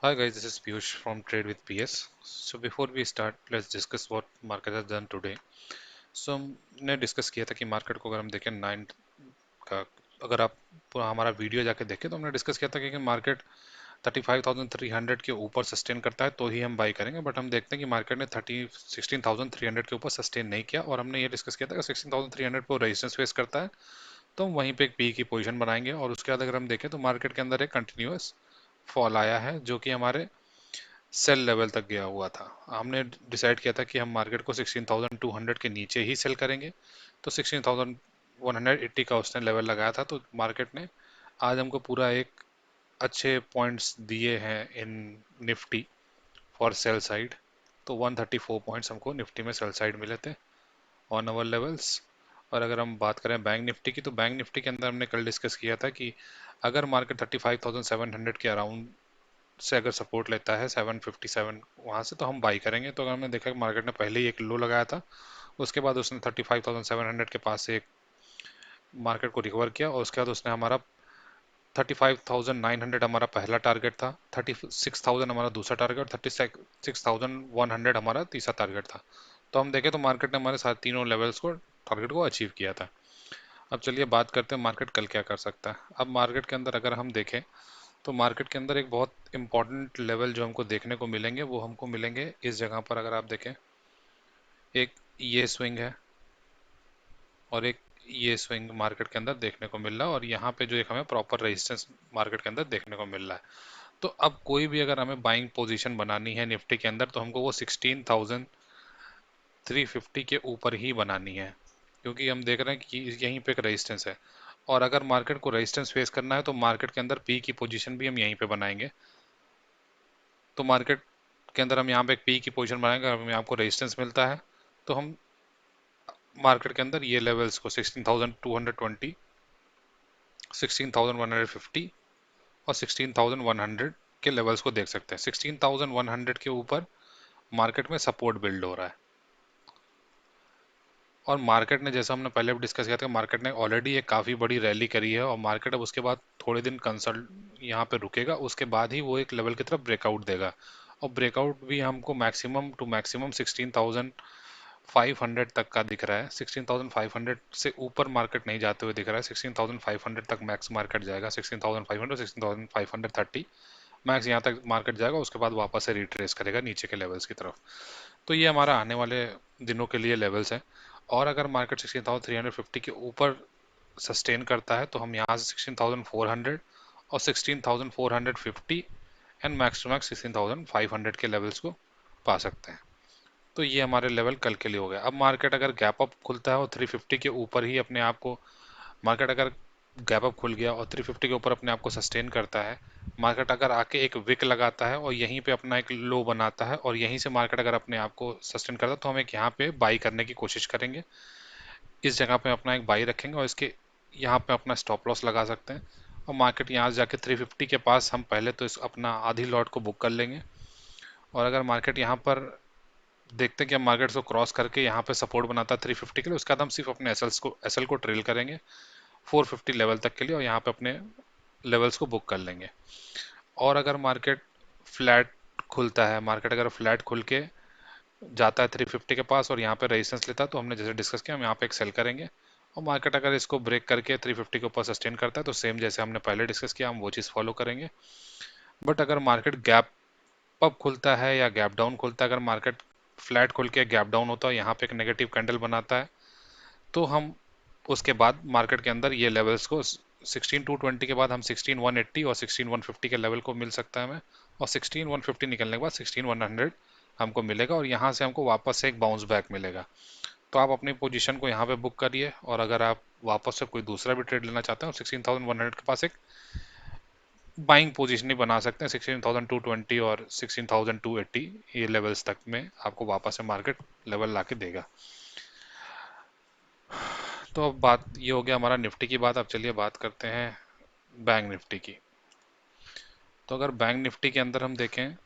Hi guys, this is Piyush from Trade with PS. So before we start, let's discuss what market has done today. So हमने discuss किया था कि market को अगर हम देखें 9 का, अगर आप पूरा हमारा वीडियो जाके देखें तो हमने डिस्कस किया था कि मार्केट 35,300 के ऊपर सस्टेन करता है तो ही हम बाई करेंगे, बट हम देखते हैं कि मार्केट ने 16,300 के ऊपर सस्टेन नहीं किया और हमने ये डिस्कस किया था कि 16,300 पर रेजिस्टेंस फेस करता है तो हम वहीं पे एक पी की पोजीशन बनाएंगे। और उसके बाद अगर हम देखें तो मार्केट के अंदर एक कंटिन्यूअस फॉल आया है जो कि हमारे सेल लेवल तक गया हुआ था। हमने डिसाइड किया था कि हम मार्केट को 16,200 के नीचे ही सेल करेंगे, तो 16,180 का उसने लेवल लगाया था। तो मार्केट ने आज हमको पूरा एक अच्छे पॉइंट्स दिए हैं इन निफ्टी फॉर सेल साइड। तो 134 पॉइंट्स हमको निफ्टी में सेल साइड मिले थे ऑन अवर लेवल्स। और अगर हम बात करें बैंक निफ्टी की, तो बैंक निफ्टी के अंदर हमने कल डिस्कस किया था कि अगर मार्केट 35,700 के अराउंड से अगर सपोर्ट लेता है 757 वहां से, तो हम बाई करेंगे। तो अगर हमने देखा कि मार्केट ने पहले ही एक लो लगाया था, उसके बाद उसने 35,700 के पास से एक मार्केट को रिकवर किया और उसके बाद उसने हमारा 35,900 हमारा पहला टारगेट था, 36,000 हमारा दूसरा टारगेट और 36,100 हमारा तीसरा टारगेट था। तो हम देखें तो मार्केट ने हमारे साथ तीनों लेवल्स को टारगेट को अचीव किया था। अब चलिए बात करते हैं मार्केट कल क्या कर सकता है। अब मार्केट के अंदर अगर हम देखें तो मार्केट के अंदर एक बहुत इंपॉर्टेंट लेवल जो हमको देखने को मिलेंगे वो हमको मिलेंगे इस जगह पर। अगर आप देखें, एक ये स्विंग है और एक ये स्विंग मार्केट के अंदर देखने को मिल रहा है और यहाँ पे जो एक हमें प्रॉपर रेजिस्टेंस मार्केट के अंदर देखने को मिल रहा है। तो अब कोई भी अगर हमें बाइंग पोजीशन बनानी है निफ्टी के अंदर तो हमको वो 16,350 के ऊपर ही बनानी है, क्योंकि हम देख रहे हैं कि यहीं पे एक रेजिस्टेंस है। और अगर मार्केट को रेजिस्टेंस फेस करना है तो मार्केट के अंदर पी की पोजीशन भी हम यहीं पे बनाएंगे। तो मार्केट के अंदर हम यहाँ पे एक पी की पोजीशन बनाएंगे, अगर हमें आपको रेजिस्टेंस मिलता है तो हम मार्केट के अंदर ये लेवल्स को 16,220, 16,150 और 16,100 के लेवल्स को देख सकते हैं। 16,100 के ऊपर मार्केट में सपोर्ट बिल्ड हो रहा है और मार्केट ने, जैसा हमने पहले भी डिस्कस किया था, मार्केट ने ऑलरेडी एक काफ़ी बड़ी रैली करी है और मार्केट अब उसके बाद थोड़े दिन कंसल्ट यहाँ पे रुकेगा, उसके बाद ही वो एक लेवल की तरफ ब्रेकआउट देगा। और ब्रेकआउट भी हमको मैक्सिमम टू मैक्सिमम 16,500 तक का दिख रहा है। 16,500 से ऊपर मार्केट नहीं जाते हुए दिख रहा है। 16,500 तक मैक्स मार्केट जाएगा। 16,500, 16,530 मैक्स यहाँ तक मार्केट जाएगा, उसके बाद वापस से रिट्रेस करेगा नीचे के लेवल्स की तरफ। तो ये हमारा आने वाले दिनों के लिए लेवल्स हैं। और अगर मार्केट 16,350 के ऊपर सस्टेन करता है तो हम यहाँ से 16,400 और 16,450 एंड मैक्स टू मैक्स 16,500 के लेवल्स को पा सकते हैं। तो ये हमारे लेवल कल के लिए हो गया। अब मार्केट अगर गैप अप खुलता है और 350 के ऊपर ही अपने आप को, मार्केट अगर गैप अप खुल गया और 350 के ऊपर अपने आप को सस्टेन करता है, मार्केट अगर आके एक विक लगाता है और यहीं पे अपना एक लो बनाता है और यहीं से मार्केट अगर अपने आप को सस्टेन करता है तो हम एक यहाँ पे बाई करने की कोशिश करेंगे। इस जगह पे अपना एक बाई रखेंगे और इसके यहाँ पे अपना स्टॉप लॉस लगा सकते हैं। और मार्केट यहाँ से जाके 350 के पास हम पहले तो इस अपना आधी लॉट को बुक कर लेंगे। और अगर मार्केट यहाँ पर देखते हैं कि हम मार्केट को क्रॉस करके यहाँ पे सपोर्ट बनाता है 350 के लिए, उसके बाद हम सिर्फ अपने एसएल को ट्रेल करेंगे 450 लेवल तक के लिए और यहाँ पे अपने लेवल्स को बुक कर लेंगे। और अगर मार्केट फ्लैट खुलता है, मार्केट अगर फ्लैट खुल के जाता है 350 के पास और यहाँ पे रेजिस्टेंस लेता है, तो हमने जैसे डिस्कस किया हम यहाँ पे एक सेल करेंगे। और मार्केट अगर इसको ब्रेक करके 350 के ऊपर सस्टेन करता है तो सेम जैसे हमने पहले डिस्कस किया हम वो चीज़ फॉलो करेंगे। बट अगर मार्केट गैप अप खुलता है या गैप डाउन खुलता है, अगर मार्केट फ्लैट खुल के गैप डाउन होता है, यहाँ पे एक नेगेटिव कैंडल बनाता है, तो हम उसके बाद मार्केट के अंदर ये लेवल्स को 16,220 के बाद हम 16,180 और 16,150 के लेवल को मिल सकता है हमें। और 16,150 निकलने के बाद 16,100 हमको मिलेगा और यहाँ से हमको वापस से एक बाउंस बैक मिलेगा। तो आप अपनी पोजीशन को यहाँ पे बुक करिए और अगर आप वापस से कोई दूसरा भी ट्रेड लेना चाहते हैं 16,100 के पास एक बाइंग पोजीशन ही बना सकते हैं। 16,220 और 16,280 ये लेवल्स तक में आपको वापस से मार्केट लेवल ला के देगा। तो अब बात ये हो गया हमारा निफ्टी की बात। अब चलिए बात करते हैं बैंक निफ्टी की। तो अगर बैंक निफ्टी के अंदर हम देखें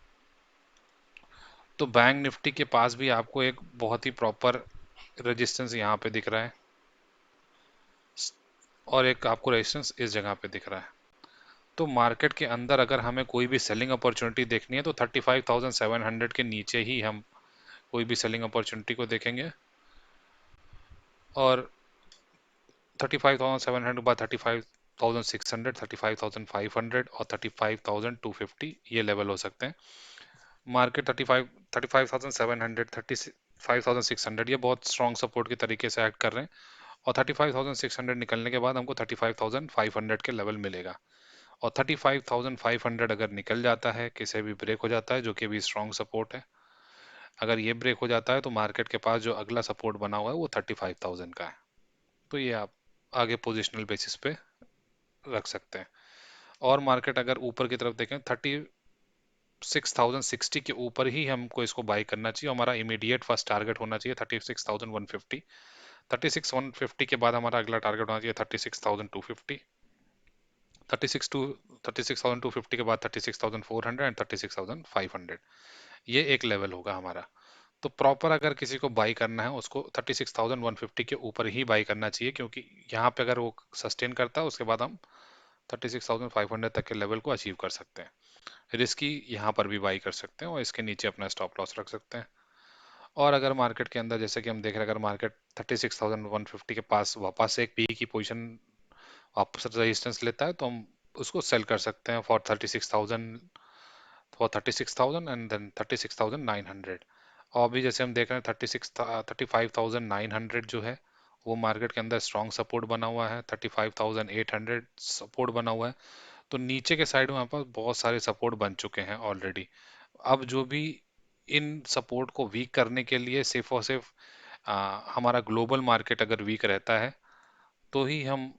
तो बैंक निफ्टी के पास भी आपको एक बहुत ही प्रॉपर रेजिस्टेंस यहाँ पे दिख रहा है और एक आपको रेजिस्टेंस इस जगह पे दिख रहा है। तो मार्केट के अंदर अगर हमें कोई भी सेलिंग अपॉर्चुनिटी देखनी है तो 35,700 के नीचे ही हम कोई भी सेलिंग अपॉर्चुनिटी को देखेंगे। और 35,700 के बाद 35,600, 35,500 और 35,250 ये लेवल हो सकते हैं। मार्केट 35,700, 35,600 ये बहुत स्ट्रॉन्ग सपोर्ट के तरीके से एक्ट कर रहे हैं। और 35,600 निकलने के बाद हमको 35,500 के लेवल मिलेगा। और 35,500 अगर निकल जाता है, किसी भी ब्रेक हो जाता है, जो कि अभी स्ट्रॉन्ग सपोर्ट है, अगर ये ब्रेक हो जाता है तो मार्केट के पास जो अगला सपोर्ट बना हुआ है वो 35,000 का है। तो ये आप आगे पोजिशनल बेसिस पे रख सकते हैं। और मार्केट अगर ऊपर की तरफ देखें 36,060 के ऊपर ही हमको इसको बाई करना चाहिए। हमारा इमीडिएट फर्स्ट टारगेट होना चाहिए 36,150। 36,150 के बाद हमारा अगला टारगेट होना चाहिए 36,250। 36,250 के बाद 36,400 एंड 36,500 ये एक लेवल होगा हमारा। तो प्रॉपर अगर किसी को बाई करना है उसको 36,150 के ऊपर ही बाई करना चाहिए, क्योंकि यहाँ पे अगर वो सस्टेन करता है उसके बाद हम 36,500 तक के लेवल को अचीव कर सकते हैं। रिस्की यहाँ पर भी बाई कर सकते हैं और इसके नीचे अपना स्टॉप लॉस रख सकते हैं। और अगर मार्केट के अंदर जैसे कि हम देख रहे हैं, अगर मार्केट 36,150 के पास वापस से एक पी की पोजीशन वापस रेजिस्टेंस लेता है तो हम उसको सेल कर सकते हैं फॉर 36,000, फॉर 36,000 एंड देन 36,900। और अभी जैसे हम देख रहे हैं 35,900 जो है वो मार्केट के अंदर स्ट्रॉन्ग सपोर्ट बना हुआ है। 35,800 सपोर्ट बना हुआ है। तो नीचे के साइड में हमारे पास बहुत सारे सपोर्ट बन चुके हैं ऑलरेडी। अब जो भी इन सपोर्ट को वीक करने के लिए सिर्फ और सिर्फ हमारा ग्लोबल मार्केट अगर वीक रहता है तो ही हम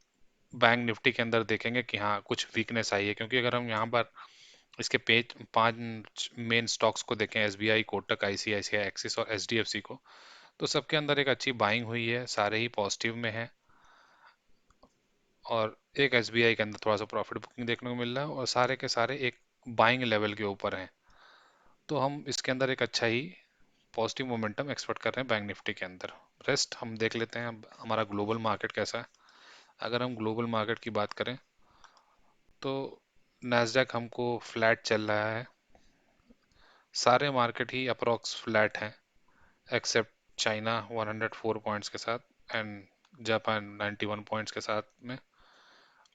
बैंक निफ्टी के अंदर देखेंगे कि हाँ कुछ वीकनेस आई है। क्योंकि अगर हम यहाँ पर इसके पेज 5 मेन स्टॉक्स को देखें, एसबीआई, कोटक, आईसीआईसीआई, एक्सिस और एचडीएफसी को, तो सबके अंदर एक अच्छी बाइंग हुई है, सारे ही पॉजिटिव में है। और एक एसबीआई के अंदर थोड़ा सा प्रॉफिट बुकिंग देखने को मिल रहा है और सारे के सारे एक बाइंग लेवल के ऊपर हैं। तो हम इसके अंदर एक अच्छा ही पॉजिटिव मोमेंटम एक्सपेक्ट कर रहे हैं बैंक निफ्टी के अंदर। रेस्ट हम देख लेते हैं अब हमारा ग्लोबल मार्केट कैसा है। अगर हम ग्लोबल मार्केट की बात करें तो नैस्डैक हमको फ्लैट चल रहा है। सारे मार्केट ही अप्रॉक्स फ्लैट हैं एक्सेप्ट चाइना 104 पॉइंट्स के साथ एंड जापान 91 पॉइंट्स के साथ में।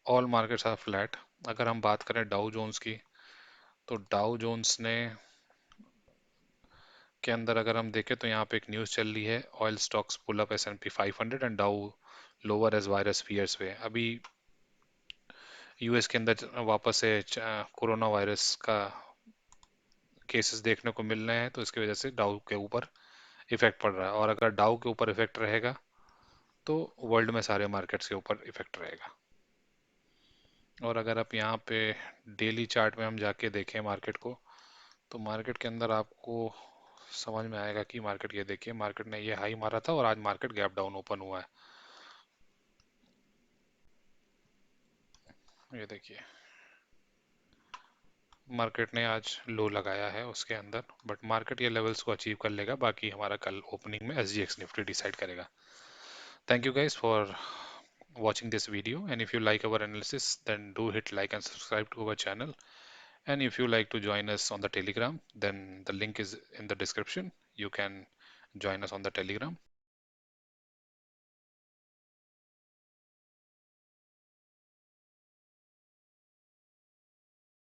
All markets are flat. अगर हम बात करें डाउ जोन्स की तो डाउ जोन्स ने के अंदर अगर हम देखें तो यहाँ पे एक न्यूज़ चल रही है, oil stocks pull up S&P 500 and Dow lower as virus fears पे। अभी यूएस के अंदर वापस से कोरोना वायरस का केसेस देखने को मिल रहे हैं, तो इसकी वजह से डाउ के ऊपर इफेक्ट पड़ रहा है। और अगर डाउ के ऊपर इफेक्ट रहेगा तो वर्ल्ड में सारे मार्केट्स के ऊपर इफेक्ट रहेगा। और अगर आप यहाँ पे डेली चार्ट में हम जाके देखें मार्केट को तो मार्केट के अंदर आपको समझ में आएगा कि मार्केट, ये देखिए मार्केट ने ये हाई मारा था और आज मार्केट गैप डाउन ओपन हुआ है। ये देखिए मार्केट ने आज लो लगाया है उसके अंदर, बट मार्केट ये लेवल्स को अचीव कर लेगा। बाकी हमारा कल ओपनिंग में एसजीएक्स निफ्टी डिसाइड करेगा। Thank you guys for watching this video, and if you like our analysis then do hit like and subscribe to our channel. And if you like to join us on the Telegram, then the link is in the description. You can join us on the Telegram.